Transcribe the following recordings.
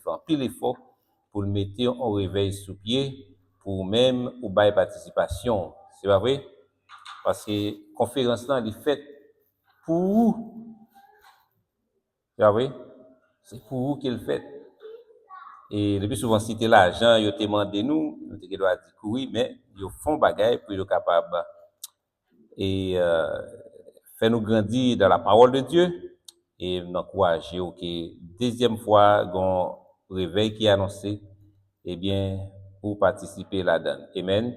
fait un pile effort pour le mettre en réveil sous pied, pour même ou bail participation. C'est pas vrai? Parce que conférence là, elle est faite pour vous. C'est pas vrai? C'est pour vous qu'elle fait. Et le plus souvent, si tu l'argent, ils te demandent nous, nous doit dire que oui, mais ils font bagaille pour être capable et faire nous grandir dans la parole de Dieu et nous encourager que deuxième fois qu'on réveil qui est annoncé, eh bien, pour participer là-dedans. Amen.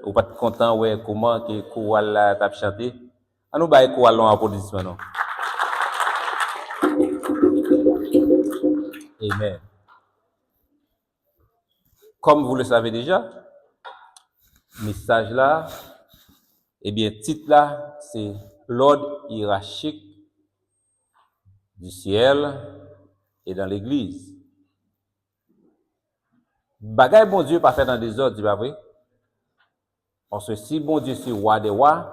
Ou pas content ouais comment que chorale là t'a chanté. À nous bailler chorale en applaudissement non. Amen. Comme vous le savez déjà, message là, eh bien, titre là, c'est l'ordre hiérarchique du ciel et dans l'église. Bagay bon Dieu pas fait dans des ordres, c'est pas vrai? Parce que si bon Dieu c'est roi des rois,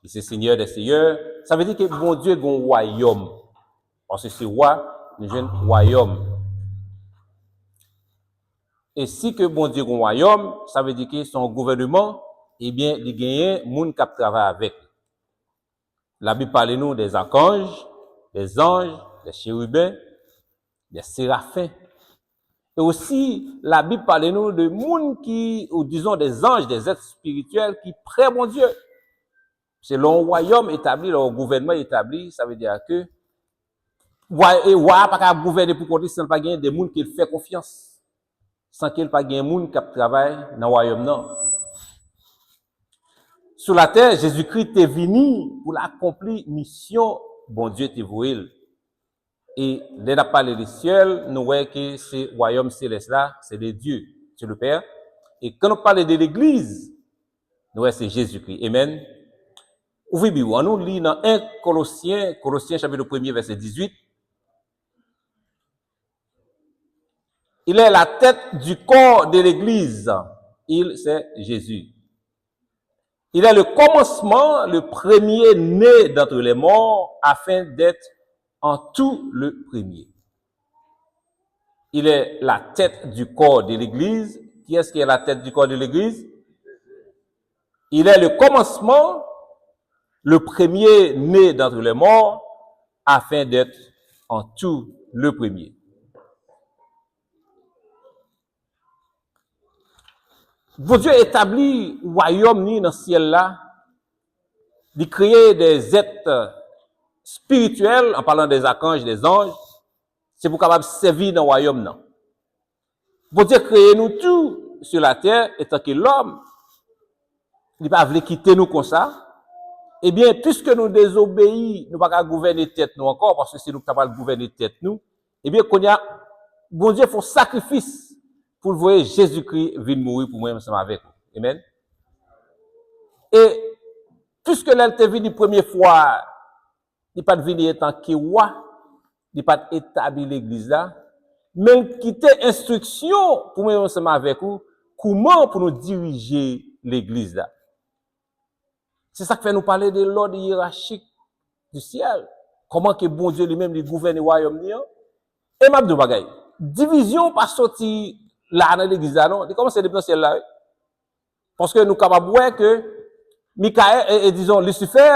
et c'est seigneur des seigneurs, ça veut dire que bon Dieu a un royaume. Parce que c'est roi, nous avons un royaume. Et si que bon Dieu a un royaume, ça veut dire que son gouvernement, eh bien, il gagne moun qui travaille avec. La Bible parle nous des archanges, des anges, des chérubins, des séraphins. Et aussi, la Bible parle nous de moun qui, ou disons des anges, des êtres spirituels qui prient mon Dieu. C'est leur royaume établi, leur gouvernement établi, ça veut dire que, roi pas gouverner pour côté sans pas gagner des moun qui fait confiance. Sans qu'il pas gagner moun qui travaille dans le royaume non. Sur la terre, Jésus-Christ est venu pour l'accomplir mission, bon Dieu t'est voué. Et dès qu'on parle des cieux, nous voyons que ce royaume céleste là, c'est de Dieu, c'est le Père. Et quand on parle de l'église, nous voyons c'est Jésus-Christ. Amen. Ouvrez Bible, on nous lit dans 1 Colossiens chapitre 1er, verset 18. Il est la tête du corps de l'église. Il, c'est Jésus. Il est le commencement, le premier né d'entre les morts, afin d'être en tout le premier. Il est la tête du corps de l'église. Qui est-ce qui est la tête du corps de l'église? Il est le commencement, le premier né d'entre les morts, afin d'être en tout le premier. Bon Dieu établit le royaume ni dans le ciel là, de créer des êtres spirituels, en parlant des archanges, des anges, c'est pour capable servir dans le royaume non. Bon Dieu créer nous tout sur la terre, étant que l'homme, il pas voulu quitter nous comme ça. Eh bien, puisque nous désobéissons, nous ne pouvons pas gouverner tête nous encore, parce que si nous ne pouvons pas gouverner tête nous, eh bien, qu'on y a, bon Dieu fait un sacrifice pour le voir Jésus-Christ venir mourir pour moi ensemble avec nous. Amen. Et, puisque l'elle est venu la première fois, il n'est pas venu étant que roi, il n'est pas établi l'église là, mais quitter instruction pour moi ensemble avec nous, comment pour nous diriger l'église là. C'est ça qui fait nous parler de l'ordre hiérarchique du ciel. Comment que bon Dieu lui-même lui gouverne le royaume. Et m'a dit bagay. Division pas sorti là dans l'église là non. Comment c'est depuis le ciel là? Parce que nous capables voir que Michael et disons Lucifer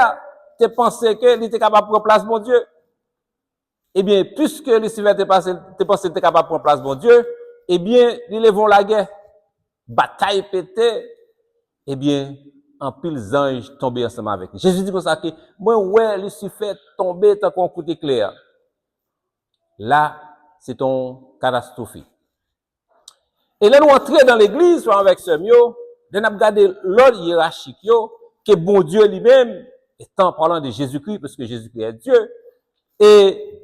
te pensé que il était capable de prendre place mon Dieu. Eh bien, puisque Lucifer te pensé était capable de prendre place mon Dieu, eh bien, ils lèvent la guerre. Bataille pété. Eh bien, en pile anges tombés ensemble avec lui. Jésus dit comme ça que, moi, ouais, Lucifer tombé tant qu'on coup éclair. Là, c'est une catastrophe. Et là, nous entrons dans l'église, avec ce mio, nous avons regardé l'ordre hiérarchique, que bon Dieu lui-même, étant parlant de Jésus-Christ, parce que Jésus-Christ est Dieu, et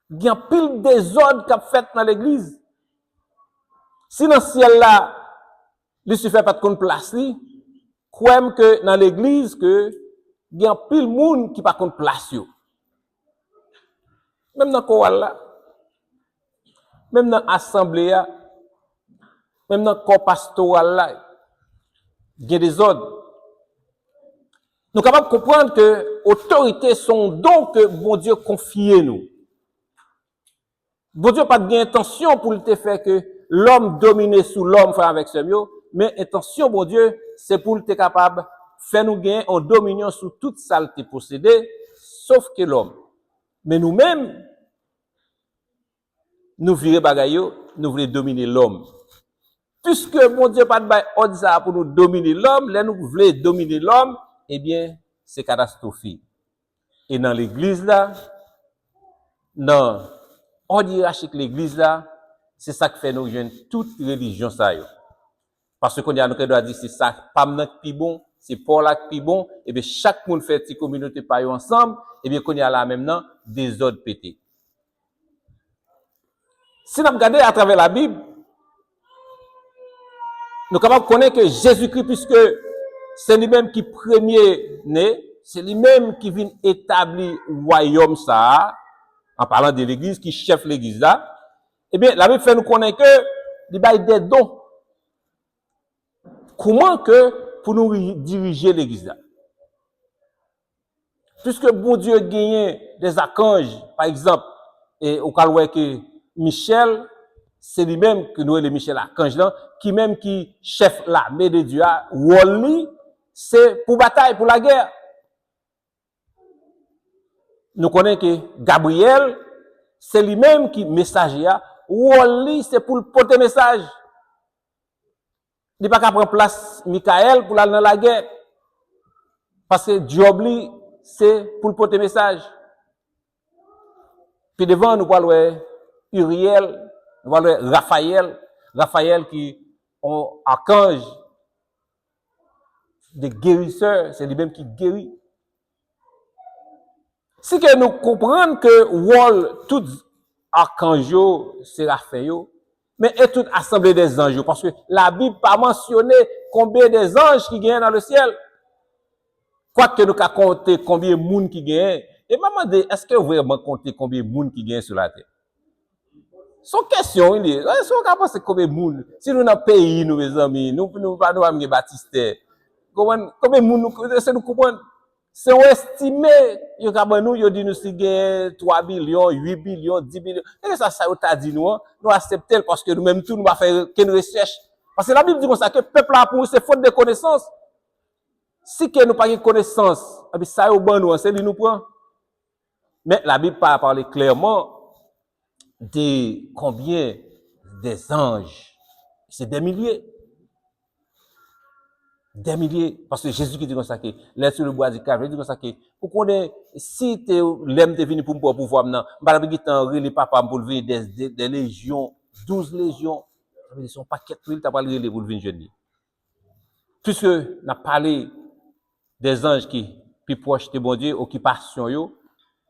il y a pile désordre qu'a fait dans l'église. Si dans le ciel là, Lucifer pas de place li, croyez que dans l'église que il y a pile monde qui pas de place yo. Même dans chorale là, même dans assemblée même dans corps pastoral là, il y a des ordres. Nous sommes capables de comprendre que autorité sont dons que bon Dieu confie nous. Bon Dieu pas de intention pour te faire que l'homme domine sous l'homme faire avec ce mieux, mais intention bon Dieu, c'est pour te capable faire nous gagner en dominion sur toute saleté possédée, sauf que l'homme. Mais nous-mêmes, nous virer bagayo, nous voulons dominer l'homme. Puisque mon Dieu pas de bail ordre pour nous dominer l'homme, là nous voulons dominer l'homme, eh bien, c'est catastrophique. Et dans l'église là, dans ordre hiérarchique l'église là, c'est ça qui fait nous joindre toute religion ça yo. Parce qu'on y a nous doit dire c'est ça pas maintenant qui bon, c'est Paul là qui bon, et bien chaque monde fait une communauté par ensemble, et bien qu'on y a là même non des ordres pétés. Si nous regardons à travers la Bible, nous sommes capables de connaître que Jésus-Christ, puisque c'est lui-même qui premier né, c'est lui-même qui vient établir le royaume ça, en parlant de l'église, qui chef l'église là, eh bien, la Bible fait nous connaître que il y a des dons. Comment que pour nous diriger l'église là? Puisque bon Dieu gagne des archanges, par exemple, et au cas où que Michel, c'est lui-même que nous le Michel archange là, qui même qui chef l'armée de Dieu, Wally, c'est pour bataille, pour la guerre. Nous connaissons que Gabriel, c'est lui-même qui messager, Wally, c'est pour porter message. Il n'est pas qu'à prendre place Michael pour aller dans la guerre. Parce que Job, c'est pour porter message. Puis devant, nous parlons Uriel, nous parlons Raphaël qui est un archange de guérisseur, c'est lui-même qui guérit. Si que nous comprenons que Wall, tout archange, c'est Raphaël, mais est toute assemblée des anges, parce que la Bible pas mentionné combien des anges qui gagnent dans le ciel. Quoique nous avons compté combien de monde qui gagne, et maman dit, est-ce que vous vraiment compter combien de monde qui gagne sur la terre? Son question, il est, est-ce qu'on pense combien de monde? Si nous dans le pays, nous, mes amis, nous pas nous amener Baptiste. Combien de monde nous comprenons? C'est estimé, nous dit nous si gagne 3 billions, 8 billions, 10 billions. Et ça t'a dit nous accepter parce que nous-mêmes tout, nous va faire une recherche. Parce que la Bible dit comme ça, que le peuple là pour nous, c'est faute de connaissance. Si que nous pas de connaissance, ça est au bon nous, c'est lui nous prend. Mais la Bible parle clairement de combien des anges. C'est des milliers. Des milliers. Parce que Jésus qui dit comme ça que, là sur le bois du Calvaire, il dit comme ça que, pour qu'on ait, si l'aime te venu pour me pouvoir maintenant, je vais te les papa pour venir des légions, 12 légions. Ça veut dire, son paquet de t'as pas le pour venir jeudi. Puisque, on a parlé des anges qui, plus proches de bon Dieu, occupation yo,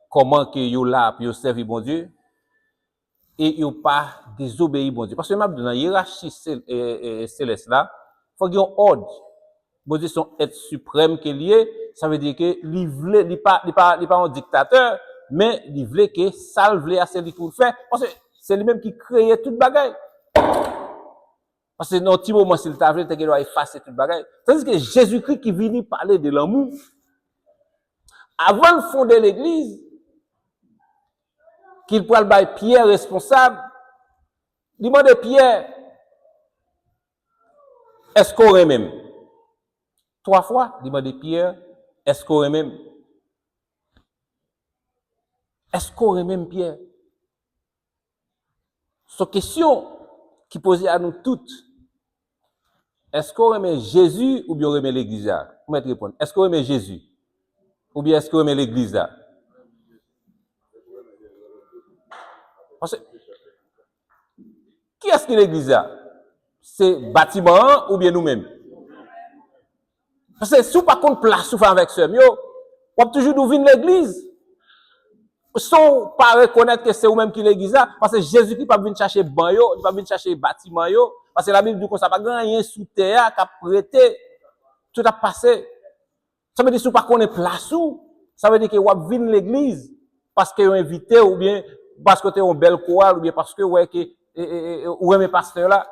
comment que yo là, puis yo servi bon Dieu, et yo pas désobéir bon Dieu. Parce que même dans la hiérarchie céleste là, faut qu'il y ait un ordre. Bon Dieu, son être suprême qui est lié, ça veut dire que il pas un dictateur, mais il voulait que ça le voulait assez lui pour le faire, parce que c'est lui-même qui créait toute bagaille. Parce que dans un petit moment, s'il t'a voulu, il doit effacer toute bagaille. Tandis que Jésus-Christ qui vient parler de l'amour, avant de fonder l'église, qu'il pourrait le Pierre responsable, il demande à Pierre, est-ce qu'on aurait même? 3 fois, il demande à Pierre, est-ce qu'on aurait même? Est-ce qu'on aurait même Pierre? C'est une question qui posait à nous toutes. Est-ce qu'on aimait Jésus ou bien on aimait l'église là? Vous m'avez répondre. Est-ce qu'on aimait Jésus? Ou bien est-ce qu'on aimait l'église là? Parce que, qui est-ce qui est l'église là? C'est bâtiment ou bien nous-mêmes? Parce que si vous pas contre place avec ce mieux, on peut toujours nous venir l'église. Sans pas reconnaître que c'est vous-même qui l'église là, parce que Jésus qui pas venir chercher ban yo, il pas venir chercher bâtiment yo, parce que la Bible dit qu'on ça pas rien sous terre qui a prêté, tout a passé. Ça veut dire si vous pas connaître place où, ça veut dire que vous venir l'église parce que vous invité ou bien parce que tu es un bel chorale ou bien parce que ouais que ou mes pasteur là.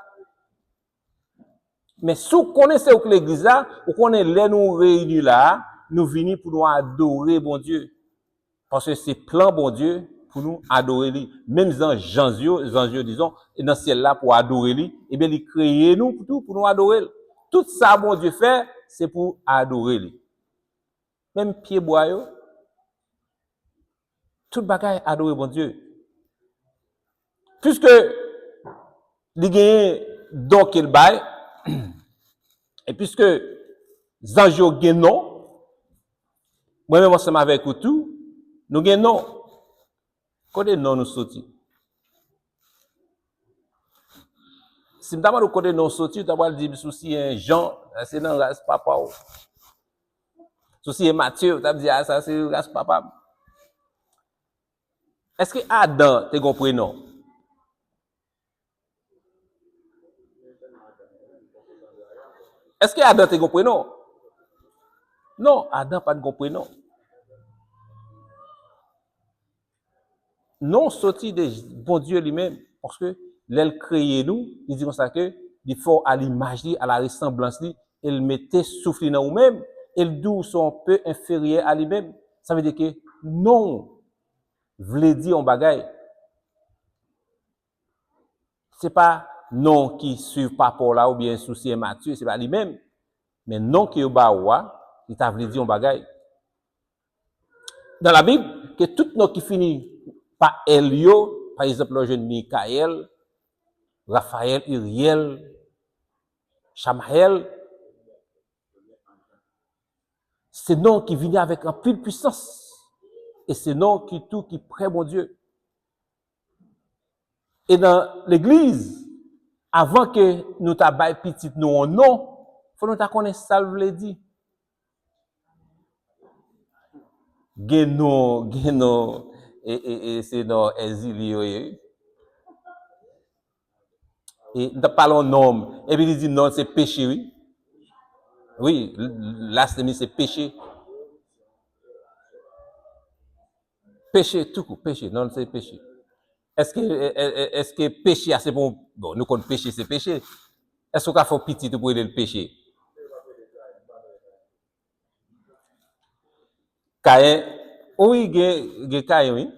Mais si vous connaissez que l'église là, vous connaissez les nous réunis là, nous venons pour nous adorer bon Dieu. Parce que c'est plan bon Dieu pour nous adorer lui. Même Jean-Zio, disons, et dans le ciel là pour adorer lui, eh bien, il crée nous pour tout, pour nous adorer. Tout ça, bon Dieu fait, c'est pour adorer lui. Même pied bois, tout bagaille adorer bon Dieu. Puisque, il gagne donc il bail, et puisque, Zanjo gagne non, moi-même ensemble avec vous tout, nous gagne non. Côté non nous sorti. Si nous avons le côté non sorti, nous avons dit souci un Jean, c'est dans race papa. Souci un Mathieu, tu as dit ça c'est race papa. Est-ce que Adam te compris non? Est-ce que Adam te compris non? Non, Adam pas de compris non. Non sorti de bon Dieu lui-même, parce que l'aile créé nous, il dit comme ça que il faut à l'image, à la ressemblance, il mettait souffle dans nous-mêmes, et le doux sont peu inférieurs à lui-même. Ça veut dire que non, voulait dire en bagaille. C'est pas non qui suit pas pour là ou bien souci Mathieu, c'est pas lui-même, mais non qui au bas il t'a voulu dire en bagaille. Dans la Bible, que tout nom qui finit par Elio, par exemple le jeune Michael, Raphaël, Uriel, Chamaël, c'est nom qui vient avec un pile puissance. Et c'est nom qui tout qui près mon Dieu. Et dans l'église, avant que nous t'abaye petit nous en nom, faut nous ta connaître ça le dit. Geno, et c'est dans exilio. Et nous parlons nom, et puis il dit non, c'est péché, oui. Oui, l'astémie c'est péché. Péché, tout coup, péché, non, c'est péché. Est-ce que péché, c'est bon, nous connaissons péché, c'est péché. Est-ce qu'on fait petit pour aider le péché? Caïn, oui, il y a Caïn, oui.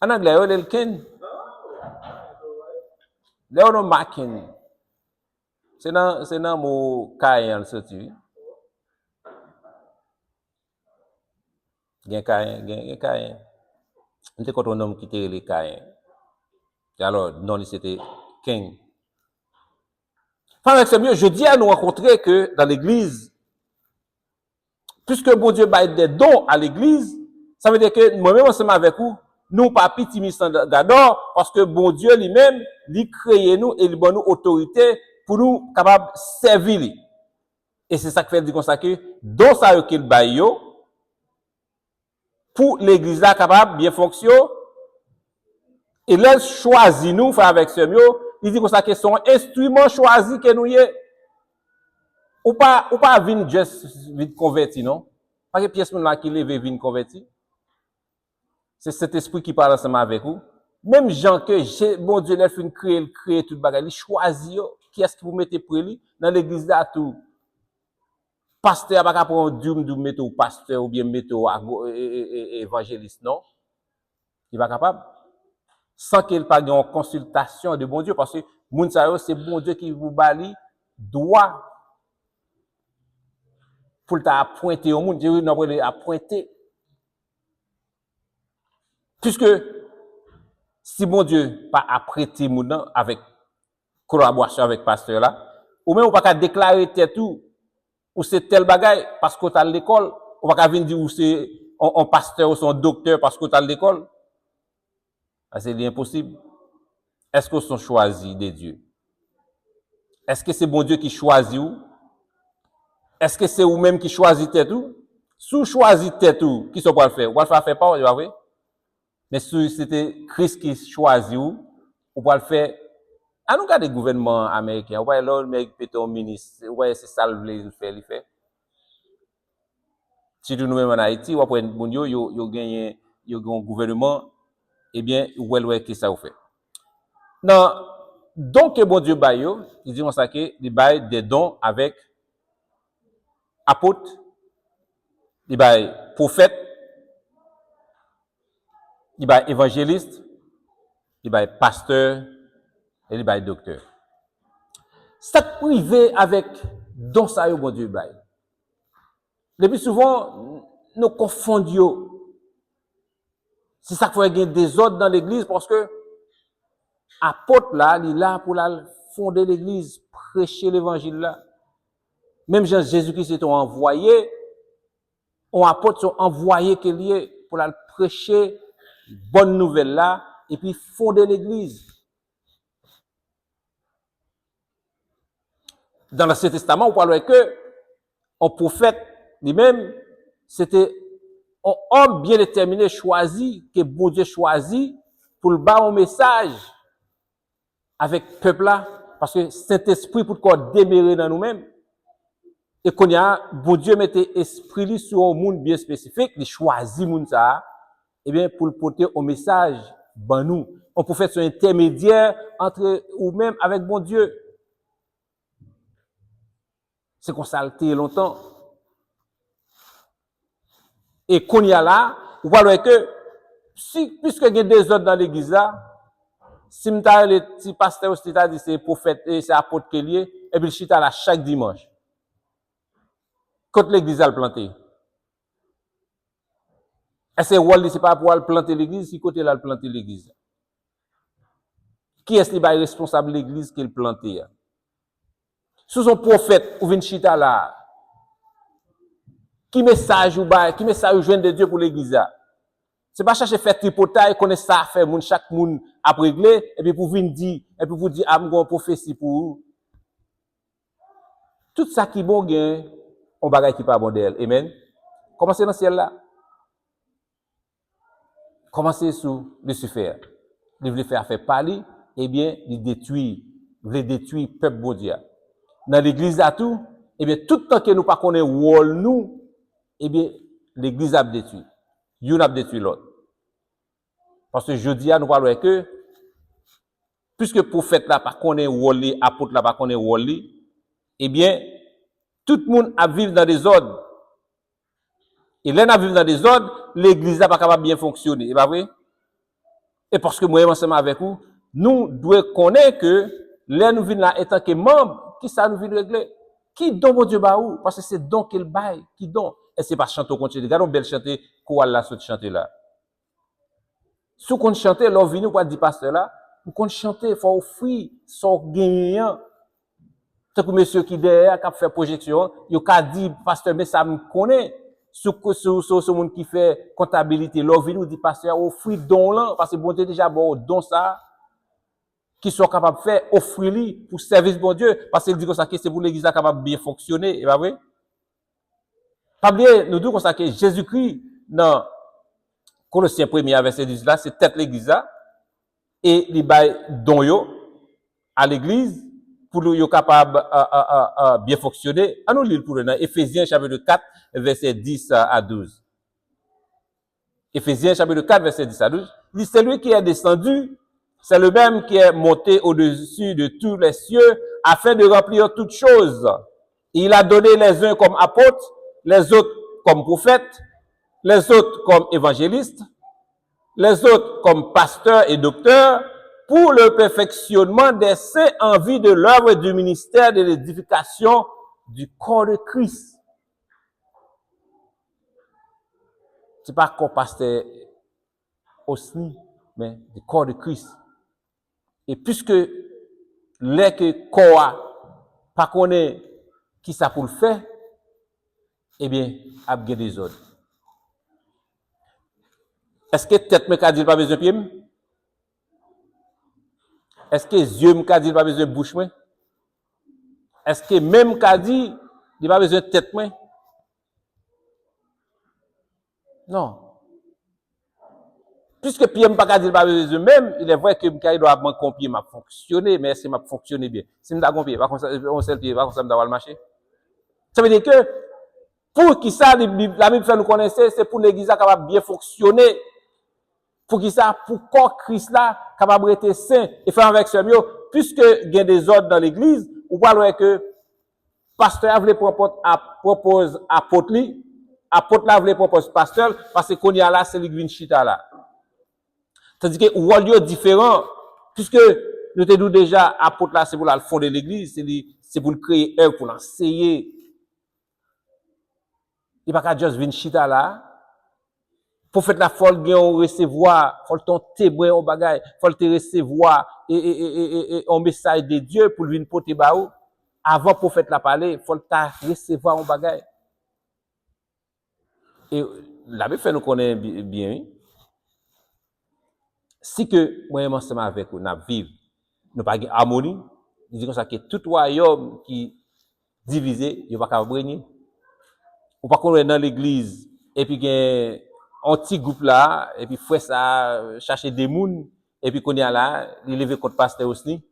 En anglais, il y a le Ken. Il y a le Makin. C'est dans le mot Caïn, le sorti. Il y a Caïn. On te compte un homme qui était le Caïn. Alors, non, c'était King. Enfin, c'est mieux, je dis à nous rencontrer que dans l'église, puisque bon Dieu baille des dons à l'église, ça veut dire que moi-même, ensemble avec vous, nous, pas petit d'adore, parce que bon Dieu lui-même, lui crée nous et lui donne nous autorité pour nous capables de servir. Et c'est ça qui fait dire comme ça que, dans ça qu'il baille, pour l'église là capable bien fonctionner, et là, choisit nous, faire avec ce mieux, il dit comme ça que son instrument choisi que nous y est. Ou pas venir juste vite converti, non? Pas que pièce là qui lève vient converti. C'est cet esprit qui parle ensemble avec vous. Même gens que bon Dieu l'a fait créer tout bagage, il choisit qui est-ce que vous mettez pour lui dans l'église là tout. Pasteur pas pour Dieu mettre au pasteur ou bien mettre au évangéliste, non? Il va capable sans qu'il pas en consultation de bon Dieu parce que moun sa c'est bon Dieu qui vous bali droit pour t'appointer au monde, Dieu n'a pas appointer. Puisque si bon Dieu pas apprêté moun avec collaboration avec pasteur là, ou même ou pas déclarer tout ou c'est tel bagaille parce que tu as l'école, ou pas venir dire ou c'est un pasteur ou son docteur parce que tu as l'école. C'est impossible. Est-ce que sont choisis de Dieu? Est-ce que c'est bon Dieu qui choisit ou? Est-ce que c'est vous-même qui choisissez tout? Si vous choisissez tout, qui sont pour le faire? Vous va faire pas, vous mais si c'était Christ qui choisit vous va le faire. À nous regarder le gouvernement américain, vous voyez l'autre mec peut être ministre, vous voyez c'est ça le fait. Si nous même en Haïti, vous voyez bon Dieu, yo gagné un gouvernement, eh bien, vous voyez qui ça vous fait. Non, donc bon Dieu baille, il dit on ça que il baille des dons avec apôtre, il baille prophète, il va évangéliste, il va pasteur, et il va docteur. Ça privé avec don ça yo bon Dieu bail. Le plus souvent nous confondons. C'est ça qu'il faut gagner des ordres dans l'église parce que apôtre là, il est là pour la fonder l'église, prêcher l'évangile là. Même Jésus-Christ est envoyé, on apôtre sont envoyés qu'il y est pour la prêcher bonne nouvelle là et puis fonder l'église. Dans l'Ancien Testament, on parle que un prophète lui-même, c'était un homme bien déterminé, choisi, que bon Dieu choisit pour le bas un message avec le peuple là, parce que Saint-Esprit pour qu'on démérer dans nous-mêmes. Et qu'on y a, bon Dieu mettait esprit sur un monde bien spécifique, il choisit monde ça, et bien, pour le porter au message, ben nous, on peut faire son intermédiaire entre ou même avec bon Dieu. C'est qu'on s'alté longtemps. Et qu'on y a là, vous voyez que, si, puisque il y a des autres dans l'église là, si m'ta le petit pasteur ou si t'as dit c'est prophète et c'est apôtre qu'il et puis le chita là chaque dimanche. Quand l'église a planté. Est-ce que Wally c'est pas pour planter l'église, si côté là planter l'église. Qui est-ce qui est responsable de l'église qu'il planté? Sous son prophète ou vin chita là. Qui message ou joindre de Dieu pour l'église? C'est pas chercher faire tripotaille, connaître ça, faire moun, chaque moun a réglé, et puis pour venir dire, et puis pour dire, ah, m'gon prophétie pour vous. Tout ça qui est bon, on bagaille qui pas bon d'elle. Amen. Commencez dans le ciel là. Commencez sous Lucifer. Il voulait faire parler, eh bien, il détruit, le peuple bon Dieu. Dans l'église là tout, eh bien, tout le temps que nous pas connaissons rôle nous, eh bien, l'église a détruit. Yon a détruit l'autre. Parce que je dis à nous parlons que, puisque prophète là pas connaît rôle, apôtre là pas connaît rôle, eh bien, tout le monde a vivre dans des ordres. Et là, a vivre dans des ordres, l'église n'a pas capable de bien fonctionner. C'est pas vrai? Et parce que moi, ensemble avec vous, nous devons connaître que, là, nous vivons là, étant que membres, qui ça nous vient régler? Qui donne mon Dieu baou? Parce que c'est don qu'il baille, qui donne. Et c'est pas chanter au continue. Regardons belle chanter, quoi là, ce chanter là. Si on chante, l'on vient, nous, dit pasteur là, on chante, il faut offrir, son gagnant. Tant que monsieur qui derrière, qui a fait projection, il a dit, pasteur, mais ça me connaît. Ce monde qui fait comptabilité, l'on vient, nous dit pasteur, offrir don là, parce que bon Dieu déjà bon don ça, qui sont capables de faire, offrir-lui pour service bon Dieu, parce qu'il dit comme ça que c'est pour l'église capable de bien fonctionner, et pas vrai? Pas oublier, nous disons comme ça que Jésus-Christ, dans Colossiens 1er verset 10 là, c'est tête l'église là, et il bail don yo à l'église pour yo capable bien fonctionner. À nous lire pour dans Éphésiens chapitre 4 verset 10 à 12. Éphésiens chapitre 4 verset 10 à 12. Il dit c'est lui qui est descendu, c'est le même qui est monté au-dessus de tous les cieux afin de remplir toutes choses. Il a donné les uns comme apôtres, les autres comme prophètes, les autres comme évangélistes, les autres comme pasteurs et docteurs, pour le perfectionnement des saints en vue de l'œuvre du ministère de l'édification du corps de Christ. C'est pas corps pasteur aussi, mais du corps de Christ. Et puisque les que corps pas connaît qui ça pour le faire, eh bien, a bien des ordres. Est-ce que tête me dit pas besoin de pied? Est-ce que yeux me dit pas besoin de bouche? Est-ce que même dit il pas besoin de tête? Non. Puisque pied me pas dit pas besoin même, il est vrai que me doit mon pied m'a fonctionné, mais c'est m'a fonctionné bien. Si me da pied, pas comme ça on seul pied, pas comme ça me d'avoir marché. Ça veut dire que pour qui ça la Bible fait nous connaître, c'est pour l'église capable bien fonctionner. Pour qui ça, pour corps Christ là, capable d'être saint et faire avec ce mieux, puisque il y a des ordres dans l'église, ou pas que pasteur voulait propose apôtre là voulait propose pasteur, parce que qu'on y a là, c'est l'église chita là. Tandis que rôle est différent, puisque nous te dit déjà, apôtre là, c'est pour la fonder l'église, c'est pour le créer œuvre, pour l'enseigner. Il n'y a pas qu'à juste venir chita là. Prophète la faut le recevoir, faut le ton témoin au bagay, faut le te recevoir et un message de Dieu pour venir porter baou. Avant prophète la parler, faut le ta recevoir un bagay. Et la Bible fait nous connaître bien. Si que moi ensemble avec vous, n'a vivre, nous pas harmonie, il dit comme ça que tout royaume qui divisé, il va pas brigner. Ou pas qu'on est dans l'église et puis gen un petit groupe là et puis frère ça chercher des moun et puis qu'on y a là, il lever contre pasteur aussi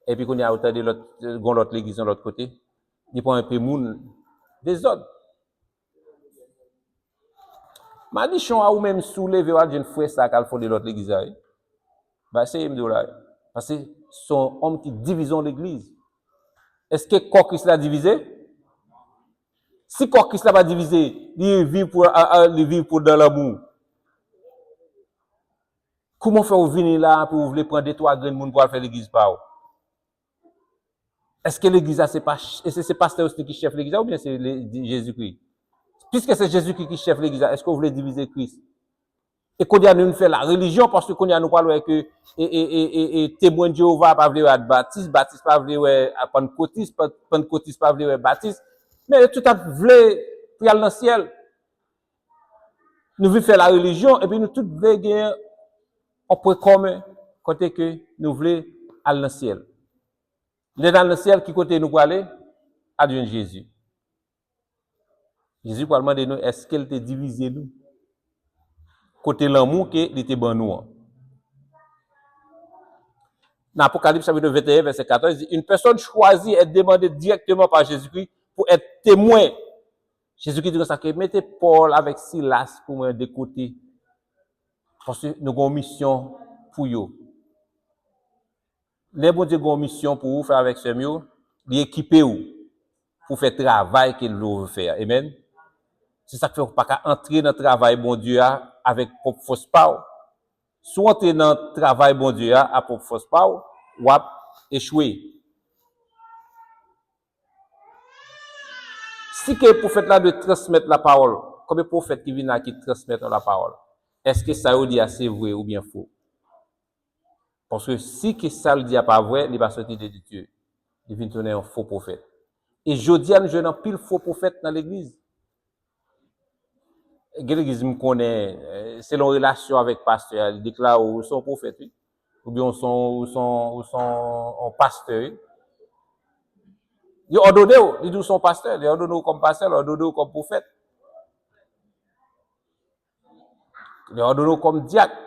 et puis qu'on y a autant de l'autre l'église de l'autre côté. Il prend un peu moun des autres. Malichon a ou même soulever ou jeune frère ça qu'al fond de l'autre l'église là. Bah c'est me là parce que son homme qui divise l'église. Est-ce que corps Christ l'a divisé? Si corps Christ l'a pas divisé, il vit pour dans l'amour. Comment faire venir là pour vous prendre des trois grains de monde pour faire l'église par? Est-ce que l'église c'est pasteur qui chef l'église ou bien c'est Jésus-Christ? Puisque c'est Jésus-Christ qui chef l'église, est-ce que vous voulez diviser Christ? Et qu'on y a nous fait la religion parce que qu'on y a nous parle que témoin de Jéhovah pas vouloir être baptiste, baptiste pas vouloir être pentecôtiste, pentecôtiste pas vouloir être baptiste, mais tout a voulu pour aller dans le ciel. Nous voulons faire la religion et puis nous tous voulons gagner un point commun côté que nous voulons aller dans le ciel. Il est dans le ciel qui côté nous pour aller à Dieu Jésus. Jésus pour demander nous est-ce qu'elle te divisé nous côté l'amour qu'il était bon nous. Dans Apocalypse chapitre 21 verset 14 il dit une personne choisie est demandée directement par Jésus-Christ pour être témoin. Jésus-Christ dit ça que mettez Paul avec Silas pour me de côté parce que nous avons une mission pour eux. Les bon Dieu ont une mission pour vous faire avec ce mieux, l'équiper vous pour faire le travail qu'il veut faire. Amen. C'est ça que fait pas entrer dans le travail bon Dieu avec propre fausse parole. Soit entrer dans le travail bon Dieu à propre fausse parole ou échouer. Si que le prophète là de transmettre la parole, comme le prophète qui vient là qui transmet la parole, est-ce que ça veut dire c'est vrai ou bien faux? Parce que si que ça le dit pas vrai, il va sortir de Dieu. Il vient tourner un faux prophète. Et je dis à nous jeunes pile faux prophète dans l'église. L'église me connaît, c'est leur relation avec pasteur, il déclare ou son prophète, ou bien ou son pasteur. Il ordonne, il dit son pasteur, il ordonne comme pasteur, il ordonne comme prophète. Il ordonne comme diacre.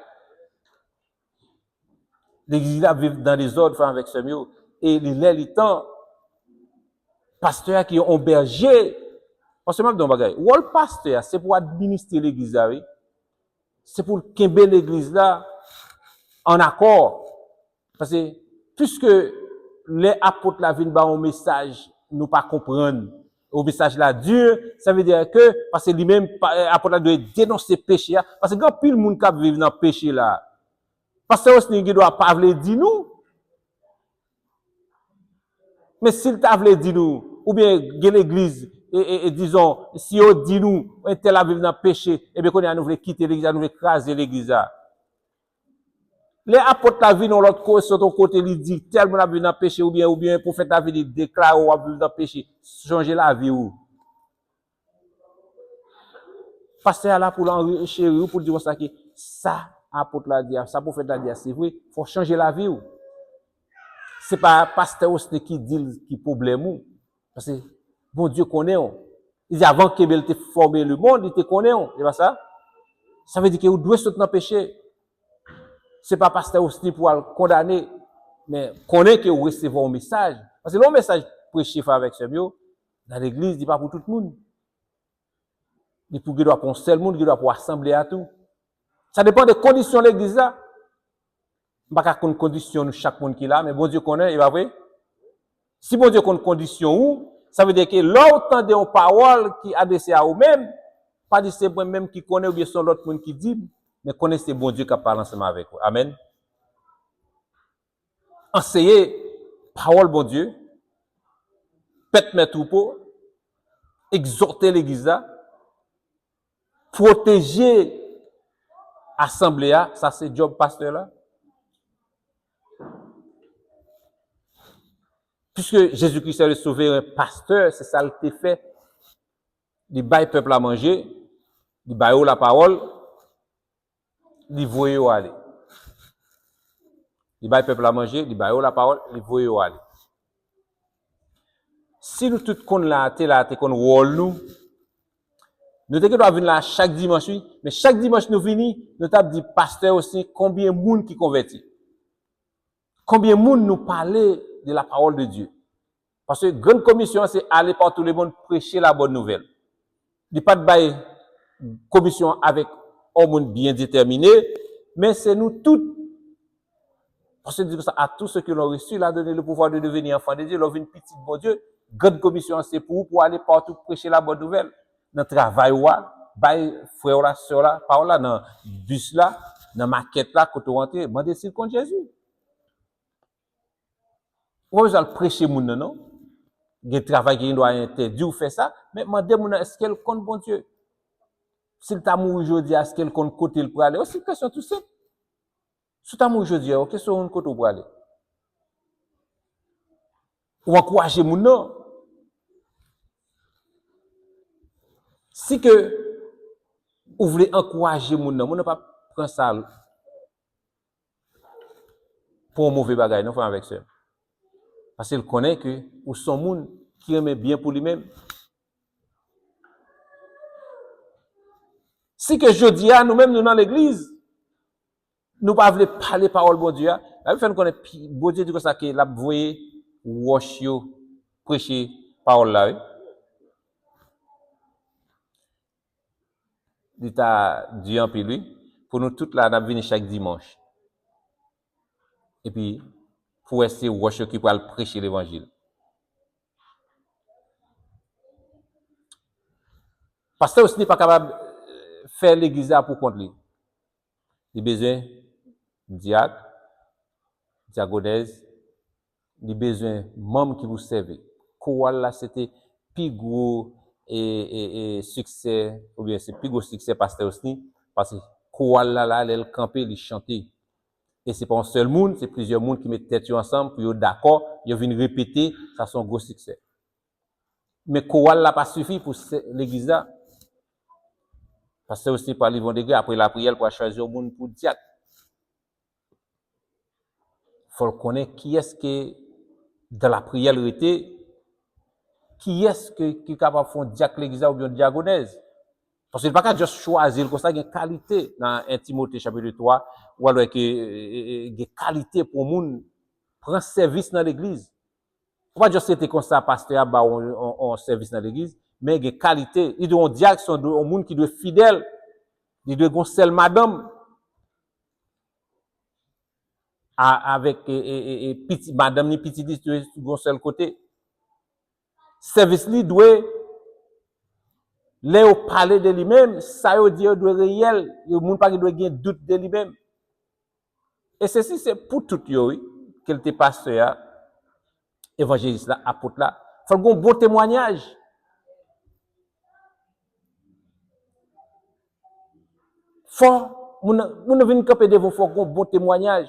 L'église là vit dans des ordres avec ce mieux. Et il temps, pasteur qui ont berger, parce que même dans bagay, ou le pasteur, c'est pour administrer l'église là, oui. C'est pour qu'embe l'église là en accord. Parce que puisque les apôtres là viennent ba un message, nous pas comprendre. Au message là dur, ça veut dire que parce que lui-même apôtre là doit dénoncer péché parce que quand pile monde qui vivent dans péché là. Parce que aussi il doit pas vle dire nous. Mais s'il t'a vle dire nous ou bien l'église et disons si on dit nous tel a vivre dans péché et bien qu'on a nous veut quitter l'église, nous veut craser l'église là. Les apôtres la vie dans l'autre côté sur ton côté il dit tel monde a vivre dans péché ou bien prophète a venu déclare ou a vivre dans péché, changer la vie ou. Pasteur là pour l'enrichir pour dire ça que ça apôtre la dit ça prophète la dit c'est vrai, faut changer la vie ou. C'est pas pasteur aussi qui dit qui problème ou parce que bon Dieu connaît on. Il dit avant qu'il te former le monde, il te connaît on, c'est pas ça? Ça veut dire que vous devez sortir dans péché. C'est pas pasteur aussi pour le condamner, mais connaît que vous recevez un message. Parce que le message prêché avec ce mieux, dans l'église, il n'est pas pour tout le monde. Il doit pour un seul monde, il doit pour assembler à tout. Ça dépend des conditions de l'église là. Il n'y a pas de condition chaque monde qui est là, mais bon Dieu connaît, il va vrai. Si bon Dieu connaît condition où, ça veut dire que l'autre de une parole qui adressée à vous-même, pas de c'est moi-même qui connaît ou bien son l'autre monde qui dit, mais connaissez bon Dieu qui parle ensemble avec vous. Amen. Enseignez parole bon Dieu, pète mes troupeaux, exhorter l'église là, protéger l'assemblée là, ça c'est job pasteur là. Puisque Jésus-Christ est le sauveur, pasteur, c'est ça qu'il fait. Il baille peuple à manger, il baille la parole, il voye aller. Il baille peuple à manger, il baille la parole, il voye aller. Si nous tous qu'on là, qu'on rôle nous devons venir là chaque dimanche, mais chaque dimanche nous venons, nous t'avons dit pasteur aussi combien de monde qui convertit. Combien de monde nous parler de la parole de Dieu. Parce que grande commission c'est aller par tout le monde prêcher la bonne nouvelle. Il n'y a pas de bail commission avec un monde bien déterminé, mais c'est nous tous. Parce que dit ça à tous ceux qui l'ont reçu, là donné le pouvoir de devenir enfant de Dieu, leur une petite bon Dieu. Grande commission c'est pour aller partout prêcher la bonne nouvelle. Dans le travail, bail frère là, sœur là, parole là, dans bus là, dans maquette là, quand on rentre, demandez s'il compte Jésus. Vous avez besoin de prêcher moun non? Il y a un travail qui doit interdire ou faire ça, mais demandez moun est-ce qu'elle compte bon Dieu? S'il t'a mouru aujourd'hui, est-ce qu'elle compte côté pour aller? C'est une question tout simple. Si t'a mouru aujourd'hui, qu'est-ce que on côté pour aller? Ou encourager moun non? Si que vous voulez encourager moun non, moun pas prendre ça pour un mauvais bagage, non, frère avec ça. Parce qu'il connaît que ou son monde qui aime bien pour lui-même. Si que je dis à nous-mêmes, nous dans l'église, nous pas voulons parler parole bon Dieu, la fait nous connaît bon Dieu dit que ça que l'a voyer wash yo prêcher parole là. Il t'a dit en pile lui pour nous toutes là n'a venir chaque dimanche. Et puis pour essayer wash qui pour prêcher l'évangile. Pasteur aussi n'est pas capable de faire l'église pour compte lui. Il a besoin diacre, diaconesse, il a besoin membres qui vous servent. Chorale là c'était plus gros et succès ou bien c'est plus gros succès pasteur aussi parce que chorale là elle camper, il chanter. Et c'est pas un seul monde, c'est plusieurs monde qui mettent tête ensemble pour être d'accord, ils viennent répéter, ça son gros succès. Mais chorale là pas suffit pour l'église là. Parce que aussi par l'Yvon Degré, après la prière, pour choisir au monde pour diacre. Il faut connaître qui est-ce que, dans la prière, qui est-ce qui est capable de faire diacre l'église ou bien diaconèse. Parce qu'il n'y a pas qu'à juste choisir, comme ça, il y a une qualité dans 1 Timothée chapitre 3, ou alors il y a une qualité pour le monde prendre service dans l'église. Il ne faut pas juste être comme ça, pasteur, en service dans l'église. Mais il y a une qualité. Il doit un diacre, c'est un monde qui doit être fidèle. Il doit être seul madame. Avec petit, madame ni petit, il doit être un seul côté. Service li doit, là, parler de lui-même, ça veut dire doit réel. Le monde pas doit gagner doute de lui-même. Et ceci, c'est pour tout yo, qu'elle te pasteur, évangéliste là, apôtre là. Il faut un bon témoignage. Faut, moun vinn camper devant faut un bon témoignage.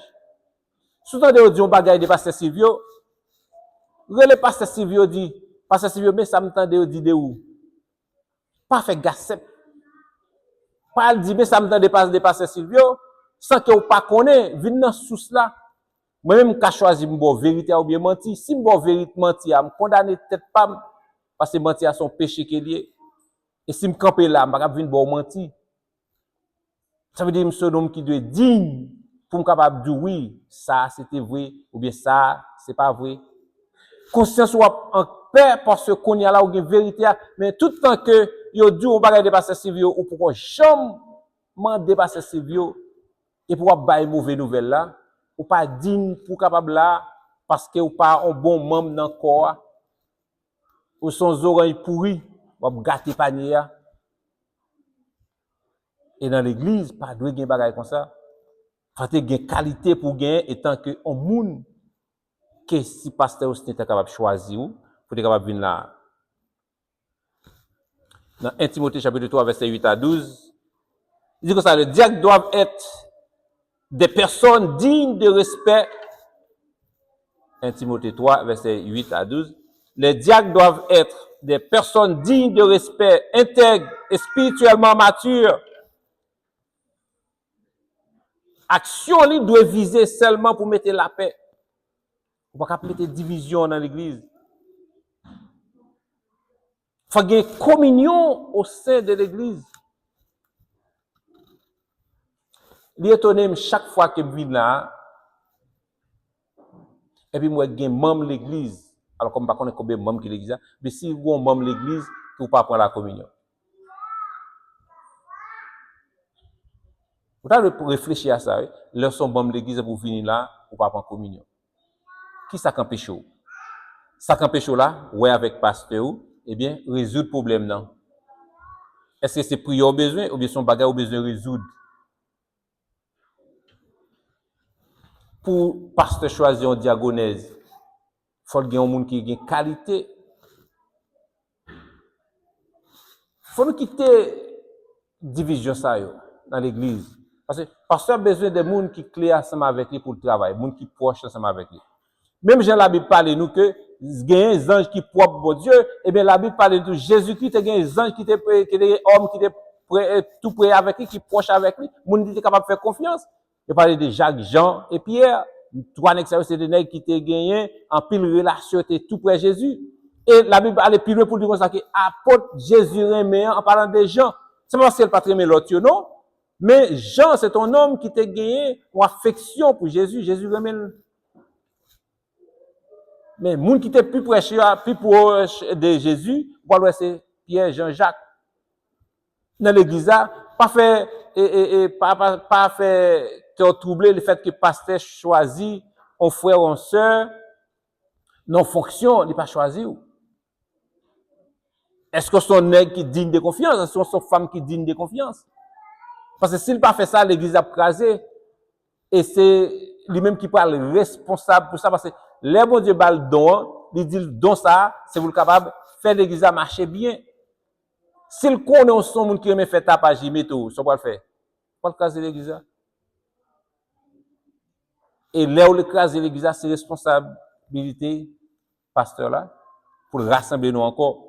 Souvent de dit on bagaille de pasteur Silvio. Le pasteur Silvio dit, pasteur Silvio mais ça m'tende dit de où? Pas fait gossip. Pas dit mais ça m'tende de pasteur Silvio sans que ou pas connaît, vinn dans source là. Moi même ka choisi m'bo vérité ou bien menti. Si m'bo vérité menti, me condamner tête pas parce que menti a son péché qui est lié. Et si me camper là, m'pa vinn bon menti. Ça veut dire que c'est un homme qui doit être digne pour me capable de dire oui, ça c'était vrai, ou bien ça, c'est pas vrai. Conscience ou en paix parce qu'on y a là ou une vérité, mais tout le temps que yo dit on va dépasser Silvio ou pourquoi jamais dépasser Silvio et pour bailler mauvaise nouvelle là, ou pas digne pour capable là parce que ou pas un bon membre dans corps ou son oreille pourri, ou gâter panier. Et dans l'église, pas de gain bagay comme ça. Faut te gain qualité pour gagner étant que on moun que si pasteur aussi était capable de choisir ou pour être capable de venir là. Dans 1 Timothée chapitre 3 verset 8 à 12, il dit que ça les diacres doivent être des personnes dignes de respect. 1 Timothée 3 verset 8 à 12. Les diacres doivent être des personnes dignes de respect, intègres et spirituellement matures. Action libre doit viser seulement pour mettre la paix. On ne peut pas mettre division dans l'église. Il faut qu'il y ait une communion au sein de l'église. L'étonné, chaque fois que je viens là, et puis moi, je suis membre de l'église. Alors, comme je ne sais pas combien de membres de l'église, mais si vous êtes membre de l'église, vous ne pouvez pas prendre la communion. Vous avez réfléchir à ça. Leur sont membres de l'église pour venir là, pour ne pas prendre la communion. Qui ça empêche? Ça empêche là, ouais, avec pasteur, eh bien, résoudre le problème, non? Est-ce que c'est prier au besoin, ou bien son bagage au besoin de résoudre? Pour pasteur choisir en diagonèse, il faut qu'il y ait un monde qui ait une qualité. Il faut nous quitter division ça dans l'église. Parce que le pasteur a besoin de monde qui clé ensemble avec lui pour le travail, monde qui proche ensemble avec lui. Même Jean la Bible parle nous que il y a des anges qui propres pour Dieu, et bien la Bible parle de Jésus-Christ, il y a des anges qui étaient des hommes qui étaient tout près avec lui, qui proche avec lui, monde qui était capable de faire confiance. Il parle de Jacques, Jean et Pierre. Trois nègres, c'est des nègres qui étaient gagnés en pile relation, étaient tout près de Jésus. Et la Bible allait plus loin pour dire comme ça que apôtre Jésus remet en parlant de Jean. C'est pas parce qu'elle pas très l'autre, non? Mais Jean, c'est un homme qui t'a gagné une affection pour Jésus. Jésus remet. Mais les gens qui étaient plus proches de Jésus, voilà, c'est Pierre, Jean, Jacques. Dans l'église, pas fait, pas fait, troubler le fait que le pasteur choisit un frère ou une sœur, non fonction, il n'est pas choisi. Est-ce que son nègre qui digne de confiance? Est-ce que son femme qui digne de confiance? Parce que s'il n'a pas fait ça, l'église a crasé. Et c'est lui-même qui parle responsable pour ça. Parce que les bon Dieu bat le don, il dit le don ça, c'est vous capable de faire l'église à marcher bien. S'il connaît son monde qui aime faire tapage, il met tout, ça va le faire. Pas le craser l'église. Et là où le craser l'église, c'est responsabilité, pasteur là, pour rassembler nous encore.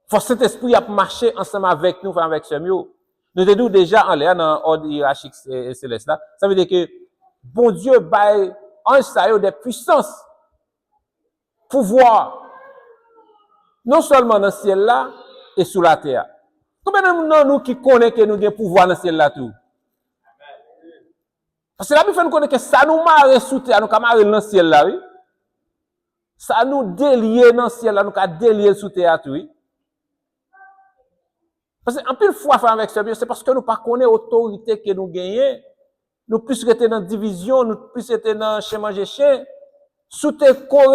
Faut cet esprit à marcher ensemble avec nous, avec ce mieux. Nous sommes déjà en l'air dans l'ordre hiérarchique céleste là. Ça veut dire que bon Dieu baille en ça des puissances, pouvoir, non seulement dans le ciel là et sous la terre. Combien de gens nous qui connaissent que nous avons pouvoir dans le ciel là tout? Parce que la Bible fait nous connaître que ça nous marre sous terre, nous marre dans le ciel là, oui. Ça nous délie dans le ciel là, nous délier sous terre tout, oui. Parce qu'en pile fois avec ce Dieu, c'est parce que nous ne connaissons pas l'autorité que nous gagnons. Nous plus rester dans la division, nous plus rester dans chez manger chien. Sous te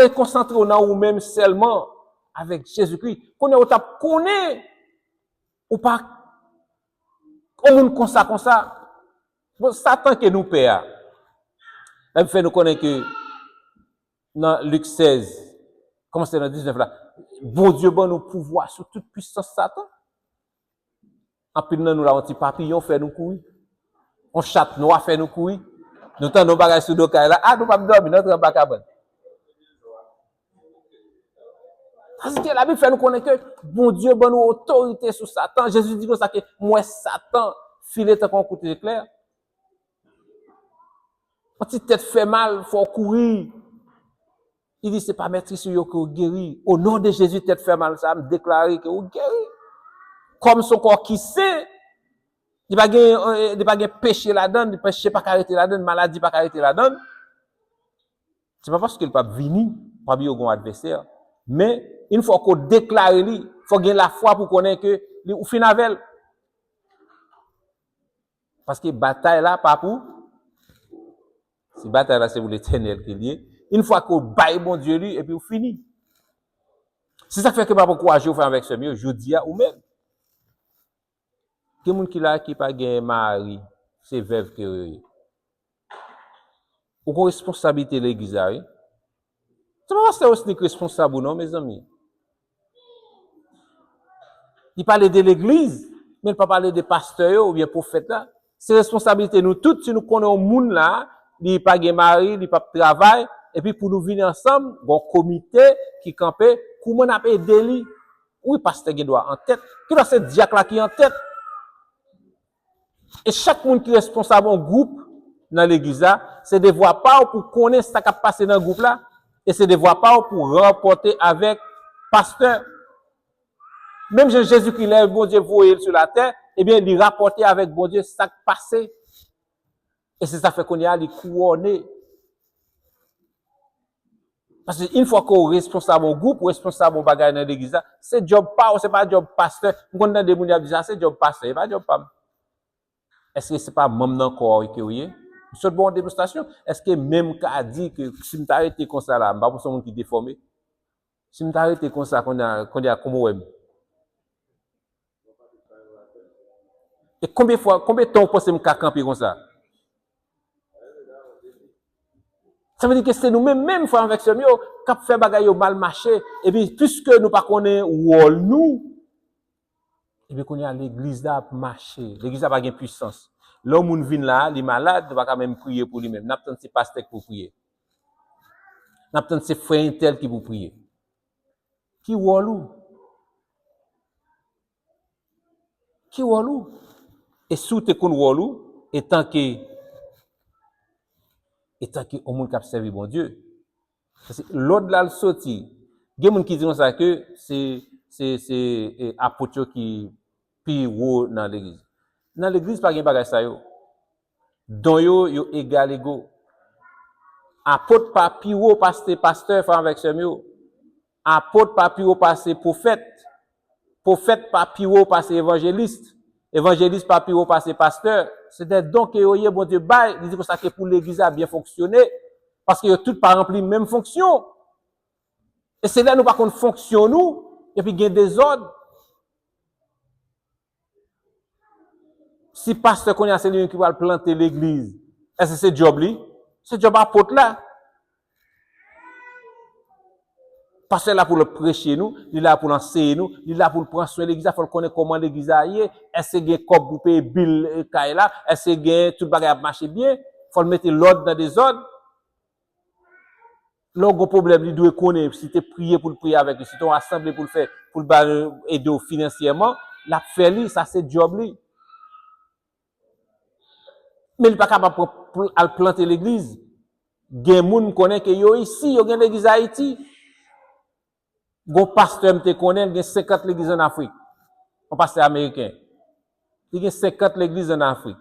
concentrer dans nous-mêmes seulement avec Jésus-Christ. Connaît ou pas, on nous comme ça. Bon, Satan que nous perd. Là, fait nous connaître que dans Luc 16, comme c'est dans 19 là, bon Dieu, bon nous pouvoir sur toute puissance Satan. En plus, nous avons un petit papillon fait nous courir. On chat noir fait nous courir. Nous avons nos bagages sur nos cailles là. Ah, nous pas dormir, notre bacabon. Parce que la Bible fait nous connaître que bon Dieu, bon nous autorité sur Satan. Jésus dit que ça que moi, Satan, filet tant coup éclair. Quand tu tête fait mal, il faut courir. Il dit, c'est pas maîtrise sur vous que vous guéri. Au nom de Jésus, tête fait mal, ça me déclarer que vous guéri. Comme son corps qui sait, il n'y a pas péché là-dedans, il péché pas arrêter là-dedans, maladie pas arrêter là-dedans. C'est pas parce qu'il pas venir, pas bien au adversaire. Mais, une fois qu'on déclare lui, il faut gagner la foi pour connaître que, ou fin avec. Parce que bataille là, pas pour. Si bataille là, c'est pour l'éternel qui est lié. Une fois qu'on baille bon Dieu lui, et puis on finit. C'est ça qui fait que pas pour courageux faire avec ce mieux, je dis à ou même. Gen moun ki la qui pas gen mari, c'est veuve que ou kon responsabilité l'église là, oui. C'est pas ça aussi responsable non mes amis. Il parle de l'église, mais il pas parler des pasteurs ou bien prophètes là. C'est responsabilité nous toutes si nous connaissons monde là, il pas gen mari, il pas travail et puis pour nous venir ensemble, bon comité qui camper, comment on a aider lui. Oui, pasteur qui doit en tête, qui doit c'est diacre là qui en tête. Et chaque monde qui est responsable en groupe dans l'église là, c'est de voir pas pour connaître ce qui a passé dans le groupe là et c'est de voir pas pour rapporter avec pasteur. Même Jésus qui lève bon Dieu voyé sur la terre, eh bien il rapporter avec bon Dieu ce qui a passé. Et c'est ça fait qu'on y a les couronner. Parce qu'une fois qu'on est responsable au groupe, ou responsable au bagage dans l'église, c'est job pas, c'est pas job pasteur. Nous avons des gens qui disent c'est job pasteur, c'est pas job pas. Est-ce que c'est pas même dans le corps que vous voyez? Sur une bonne démonstration, est-ce que même qu'a dit que si je t'arrête comme ça là, pas pour son qui déformé? Si je t'arrête comme ça, qu'on a comme web. Et combien de temps vous pensez que je camper comme ça? Ça veut dire que c'est nous-mêmes, même frères avec ce mieux, qui fait bagaille mal marché. Et puis, puisque nous ne connaissons pas nous, et puis qu'on y a l'église là pour marcher. L'église n'a pas de puissance. L'homme vient là, il est malade, il va quand même prier pour lui-même. N'a pas de pasteur pour prier. N'a pas de frère tel qui pour prier. Qui walou? Qui walou? Et sous te kon walou, étant que au monde qui a servi bon Dieu. L'autre là le sorti. Il y a des gens qui disent ça que c'est apôtre qui puis dans l'église. Dans l'église pas gen bagay ça yo. Don yo égal égaux. Apôtre pas puis pasteur frère avec ce mieux. Apôtre pas puis passer prophète. Prophète pas puis passer évangéliste. Évangéliste pas puis passer pasteur. C'est des dons que yo bon Dieu bail, il dit pour ça que pour l'église a bien fonctionné parce que tout pas rempli même fonction. Et c'est là nous pas qu'on fonctionne nous et puis il y a des ordres. Si pasteur qu'on a c'est lui qui va planter l'église, est-ce que c'est job lui? C'est job apôtre là. Pasteur là pour le prêcher nous, il est là pour l'enseigner nous, il est là pour prendre soin de l'église, il faut connaître comment l'église a est, est-ce qu'il y a comme pour payer bill là, est-ce qu'il y a tout bagage marcher bien, faut mettre l'ordre dans des ordres. L'autre problème, il doit connaître si tu prier pour le prier avec lui, si tu assemblé pour le faire, pour le aider financièrement, la faire ça c'est job lui. Mais il n'est pas capable de planter l'église. Il y a des gens qui connaissent que yo ici, yo gen l'église Haïti. Gon pasteur me connaît, il y a 50 l'églises en Afrique. Un pasteur américain. Il y a 50 l'églises en Afrique.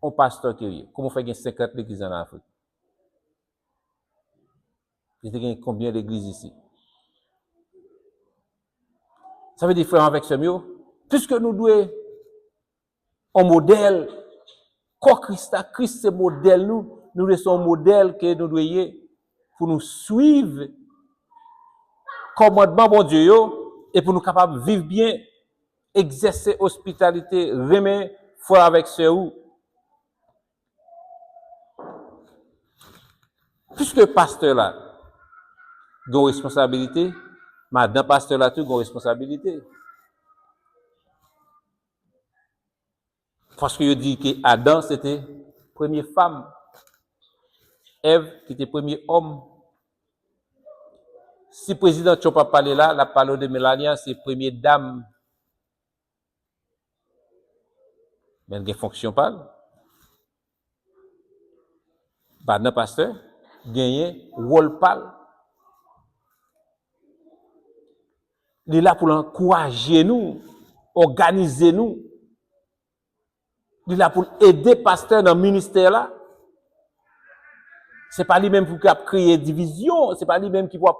Un pasteur qui est. Comment fait qu'il y a 50 l'églises en Afrique? Il y a combien d'églises ici? Ça veut dire, frère, avec ce mieux, puisque nous devons un modèle, quand Christ c'est modèle nous devons un modèle que nous devons pour nous suivre commandement bon Dieu et pour nous capables de vivre bien, exercer hospitalité, remettre foi avec ceux où. Puisque pasteur là, a une responsabilité, madame pasteur là, tu as une responsabilité. Parce que je dis que Adam c'était première femme, Ève qui était premier homme. Si le président Trump a parlé là, la parole de Melania, c'est première dame. Mais elle ne fonctionne pas. Madame pasteur, gagner rôle pâle. Il est là pour encourager nous, organiser nous. Il est là pour aider pasteur dans le ministère là. C'est pas lui-même qui a créé division, c'est pas lui-même qui va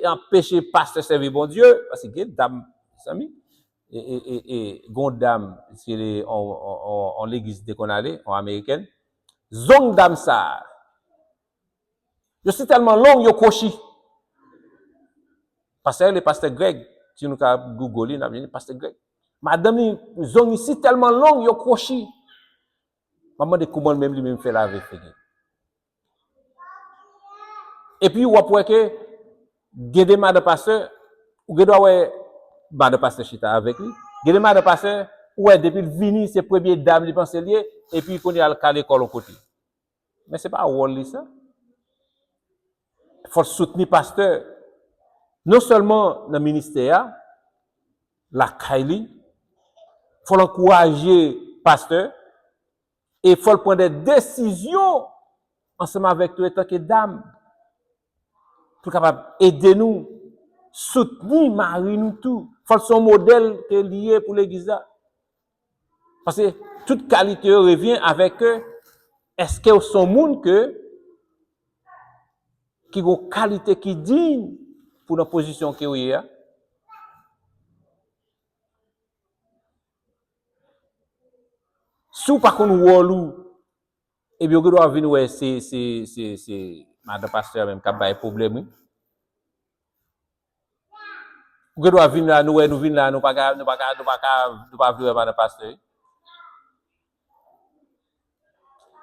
empêcher pasteur de servir bon Dieu, parce que il y a des dames, amis, et dame, c'est en l'église dès qu'on allait, en américaine, zong dame ça. Je suis tellement long, yo koshi. Parce que le pasteur Greg, si nous avons googlé, nous avons pasteur Greg. Madame ni zone ici tellement longue, yo crochi. Maman de comment même lui-même fait laver fait. Et puis ou après que gede madame pasteur ou gede ouais madame pasteur chita avec lui. Gede madame pasteur ouais depuis vini c'est première dame li pense lié et puis qu'on y a à l'école au côté. Mais c'est pas rôle ça. Il faut soutenir pasteur non seulement dans le ministère la Kaili, faut l'encourager pasteur et il faut prendre des décisions ensemble avec toi en tant que dame pour capable aider nous soutenir Marie nous tout faut son modèle qui est lié pour l'église là parce que toute qualité revient avec est-ce que son monde que qui a une qualité qui digne pour la position que vous est. Si par contre wolu et bien vous doit venir ouais c'est madame pasteur même qui a pas problème. Vous doit venir là nous venir là nous pas vivre madame pasteur.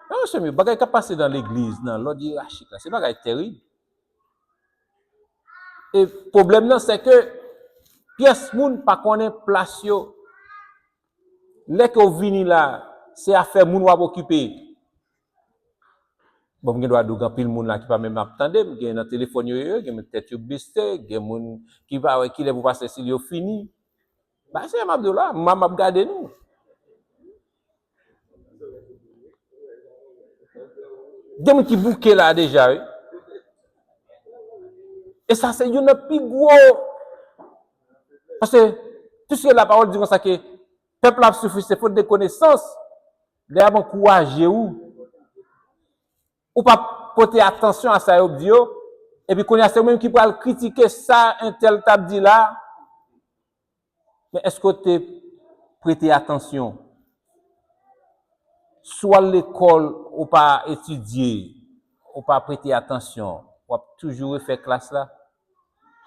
Non, c'est mieux bagay qui passer dans l'église non l'autre dit c'est bagay terrible. Et problème là c'est que pièce moun pas connaît place yo. Lè que vous venez là, c'est affaire moun wap occuper. Bon, gen doit dougan pile moun là qui pas même attendre, gen dans téléphone yo, gen tête yo biste, gen moun qui va qui lè pour passer si yo fini. Bah c'est Abdullah, m'a regarder nous. Gen moun qui bouquet là déjà. Et ça c'est une plus gros parce que tout ce que la parole dit comme ça que peuple a souffert c'est faute de connaissance. Les avons encouragé ou pas porter attention à ça yo dit et puis qu'on y a ceux même qui pourra critiquer ça un tel t'a dit là. Mais est-ce que tu prêté attention soit l'école ou pas étudier ou pas prêter attention ou toujours faire classe là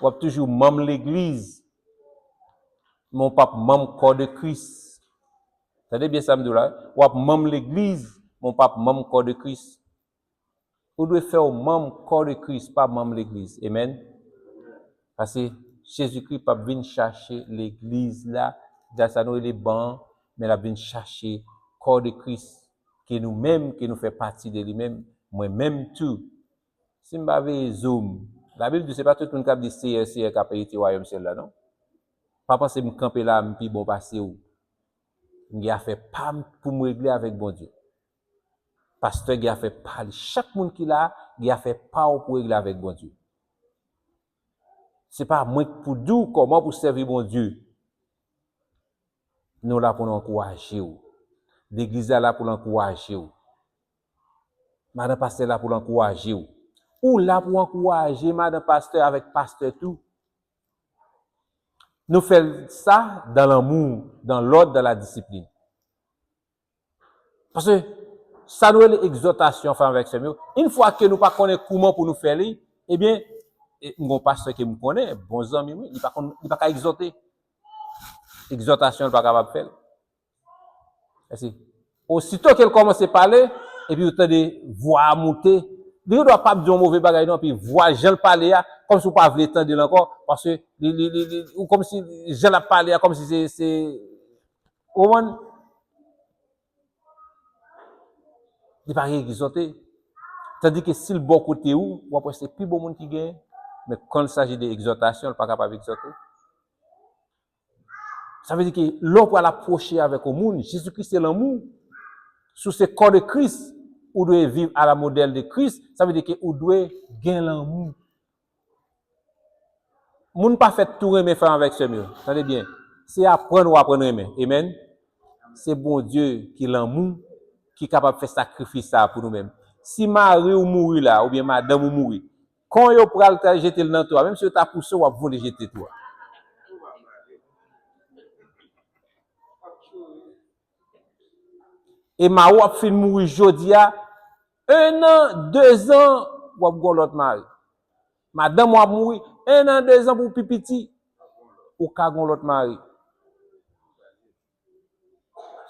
ou toujours membre l'église mon pape membre corps de Christ. Ça dit bien ça me là ou membre l'église mon pape membre corps de Christ. Vous devez faire membre corps de Christ pas membre l'église. Amen. Parce que Jésus-Christ pas venir chercher l'église là, déjà ça nous les bancs, mais la venir chercher corps de Christ qui nous-mêmes qui nous fait partie de lui-même, moi-même tout. Si m'avez zoom, la Bible dit c'est pas tout le monde qui a dit c'est qui a payé royaume ciel là non. Pas penser me camper là puis bon passer où. Il a fait pas pour me régler avec bon Dieu. Pasteur qui a fait parler chaque monde qui là, il a fait pas pour régler avec bon Dieu. C'est pas moi pour dire comment pour servir mon Dieu. Nous là pour l'encourager. L'église là pour l'encourager. Madame pasteur là pour l'encourager. Ou là pour encourager madame pasteur avec pasteur tout. Nous faisons ça dans l'amour, dans l'ordre, dans la discipline. Parce que ça nous est l'exhortation enfin avec ce mieux. Une fois que nous pas connaissons comment pour nous faire, eh bien, mon pasteur qui me connaît, bon ami, il pas qu'à exhorter. Exhortation, il pas capable de faire. Merci. Aussitôt qu'elle commence à parler, et puis vous entendez voix monter, il ne doit pas dire un mauvais bagage non, puis voix Jean parler comme si vous pas voulez entendre encore, parce que ou comme si Jean la parlé comme si c'est comment il pas exhorter. Tandis que si le bon côté ou après c'est plus bon monde qui gagne, mais quand il s'agit d'exhortation, il n'est pas capable d'exhorter. Ça veut dire que l'homme pour l'approcher avec le monde, Jésus-Christ c'est l'amour. Sous ce corps de Christ, vous devez vivre à la modèle de Christ, ça veut dire que vous devez gagner l'amour. Moun pas fait tout aimer faire avec ce mieux. Attendez bien. C'est apprendre ou apprendre aimer. Amen. C'est bon Dieu qui l'amour, qui est capable de faire sacrifice ça pour nous-mêmes. Si Marie ou mourir là, ou bien madame ou mourir, quand vous pral jeter dans toi, même si vous t'a poussé, vous voulez jeter toi. Et ma ou a fin mourir jodia, 1 an, 2 ans, ou ap gon l'autre mari. Madame ou a mourir, 1 an, 2 ans pour pipiti, ou ka gon l'autre mari.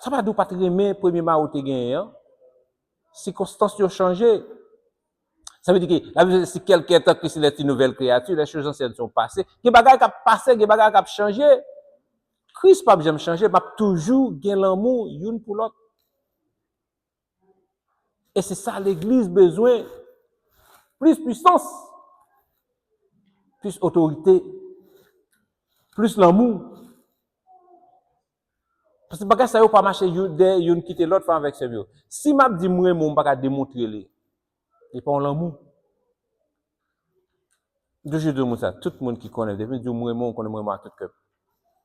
Ça va pas te remettre premier mari te gagné, hein? Circonstances ont changé. Ça veut dire que si quelqu'un est que c'est une nouvelle créature, les choses anciennes sont passées. Les bagages qui passé, les bagages qui changé. Christ pas jamais changé, m'a toujours gain l'amour une pour l'autre. Et c'est ça l'église besoin. Plus puissance, plus autorité, plus l'amour. Parce que bagage ça yo pas marcher une quitter l'autre femme avec sérieux. Si m'a dit moi mon pas démontrer les et pas l'amour. Je dis ça, tout le monde qui connaît, depuis du moi on connaît moi tout cœur.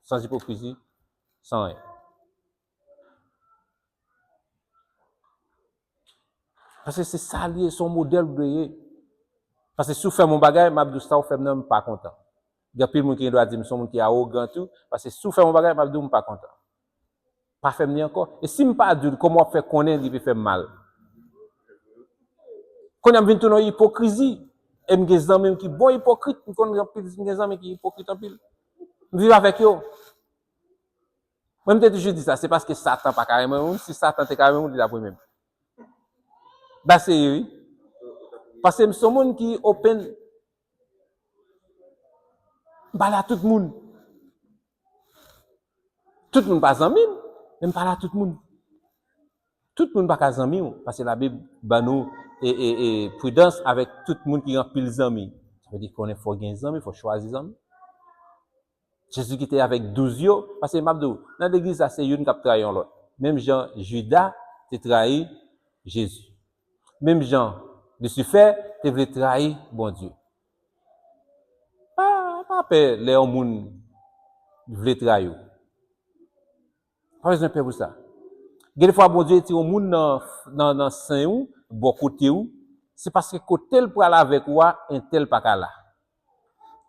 Sans hypocrisie, sans rien. Parce que c'est ça lié son modèle de parce que si vous faites mon bagage, m'a dit ça vous fait même pas content. Il y a plus de monde qui doit dire son monde qui est arrogant tout parce que si vous faites mon bagage, m'a dit pas content. Pas fait ni encore. Et si me pas dire comment faire connaître il peut faire mal. Quand on vient tout dans hypocrisie, et me des amis qui bon hypocrite, quand on des amis qui hypocrite en pile. Vivre avec eux. Même peut-être je dis ça, c'est parce que Satan pas carrément, si Satan était carrément dit d'après même. Bah c'est oui. Parce que c'est un monde qui open bah là tout le monde. Tout le monde pas amis, même pas là tout le monde. Tout le monde pas amis parce que la Bible ba nous et prudence avec tout le monde qui remplit les amis. Ça veut dire qu'on faut gagner des amis, faut choisir des amis. Jésus qui était avec 12 yo parce que m'abdou dans l'église ça c'est une qui a trahi l'autre. Même Jean Judas a trahi Jésus. Même Jean Lucifer te voulait trahir bon Dieu. Pas peur les hommes voulaient trahir. Pas besoin de peur pour ça. Des fois bon Dieu tire au monde dans saint ou bon côté ou c'est parce que côté pour aller avec toi un tel pas là.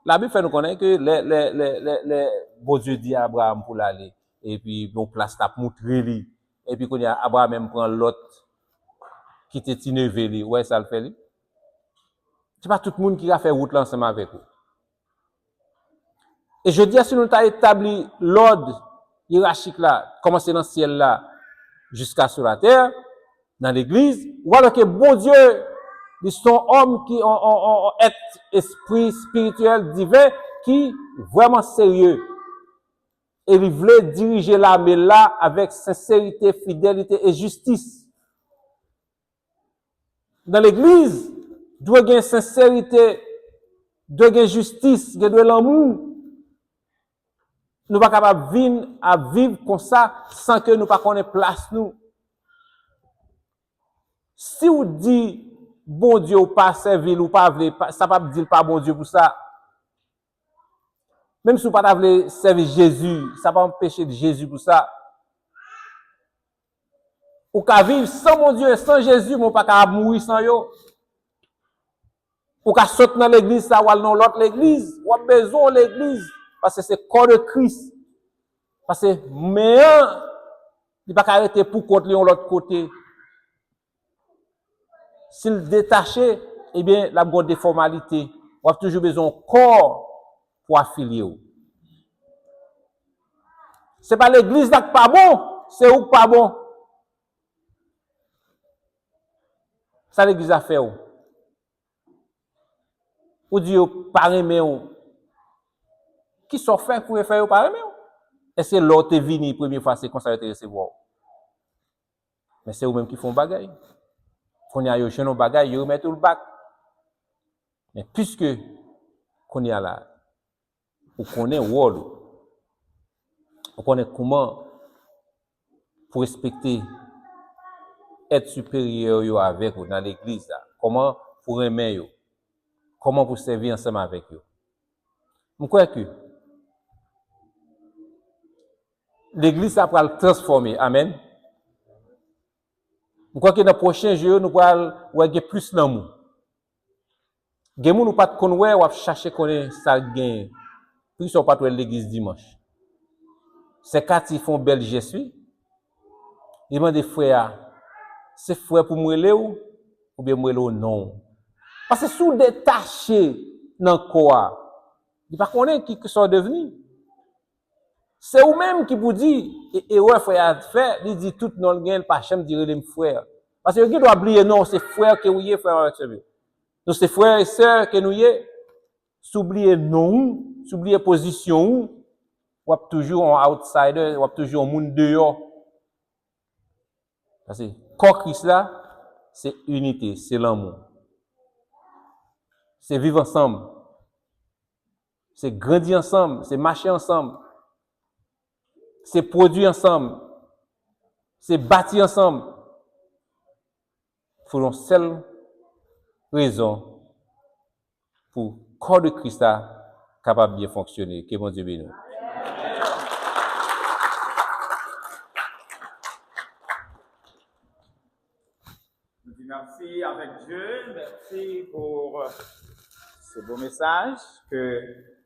La Bible fait nous connaître que les bon Dieu dit à Abraham pour l'aller et puis bon place t'a montrer lui et puis quand Abraham même prend l'autre qui était Tinevé lui ouais ça le fait lui. C'est pas tout le monde qui a fait route là ensemble avec vous. Et je dis si nous t'a établi l'ordre hiérarchique là, commencer dans le ciel là jusqu'à sur la terre dans l'église, ou alors que bon Dieu ils sont hommes qui ont être esprit spirituel divin qui vraiment sérieux et ils voulaient diriger l'armée là avec sincérité, fidélité et justice. Dans l'église, doit gagner sincérité, doit gagner justice, doit gagner l'amour. Nous pas capable à vivre comme ça sans que nous pas connaître place nous. Si vous dit bon Dieu ou pas servir ou pas ça pas dire pas bon Dieu pour ça. Même si vous pas servir Jésus, ça va empêcher de Jésus pour ça. Ou qu'à vivre sans mon Dieu, sans Jésus, mon pas qu'à mourir sans yo. Ou qu'à sauter dans l'église, ça ou dans l'autre l'église, ou a besoin de l'église, parce que c'est corps de Christ. Parce que meilleur, il pas arrêter pour contre l'autre côté. S'il détaché, eh bien, la bonne des formalités, on a toujours besoin de corps pour affilier. C'est pas l'église qui pas bon, c'est où pas bon. Ça l'église a fait où? Ou dit pas aimer ou? Qui sont faits pour faire pas aimer ou? Est-ce que l'autre est venu première fois c'est comme ça te recevoir? Mais c'est eux même qui font bagaille. Qu'on y a eu chez nos bagailles, ils remettent tout le bac. Mais puisque qu'on y a là, on connaît rôle, on connaît comment pour respecter être supérieur yo avec vous dans l'église là, comment pour aimer yo, comment pour servir ensemble avec eux. Je crois que l'église ça va le transformer. Amen. Je crois que dans le prochain jour nous allons avoir plus d'amour. Gen moun ou pas connait ou chercher connait ça gain. Puis sont pas l'église dimanche. C'est quand ils font bel geste. Ils demandent frère, c'est frère pour moi ou bien moi non. Parce que sous détaché dans quoi, il pas connaît qui sont devenus. C'est vous-même qui vous dit, et ouais, frère, fait, il dit tout non gain, pas jamais dire les frères. Parce que vous doit oublier, non, c'est frère que vous y frère avec eux. Donc, c'est frères et sœurs que nous y est, s'oublier non, s'oublier position, ou toujours un outsider, ou toujours un monde dehors. Parce que, corps Christ là, c'est unité, c'est l'amour. C'est vivre ensemble. C'est grandir ensemble, c'est marcher ensemble. C'est produire ensemble. C'est bâtir ensemble. Pour une seule raison pour le corps de Christ capable de bien fonctionner. Que bon Dieu bénisse. Je dis merci avec Dieu, merci pour ce beau message que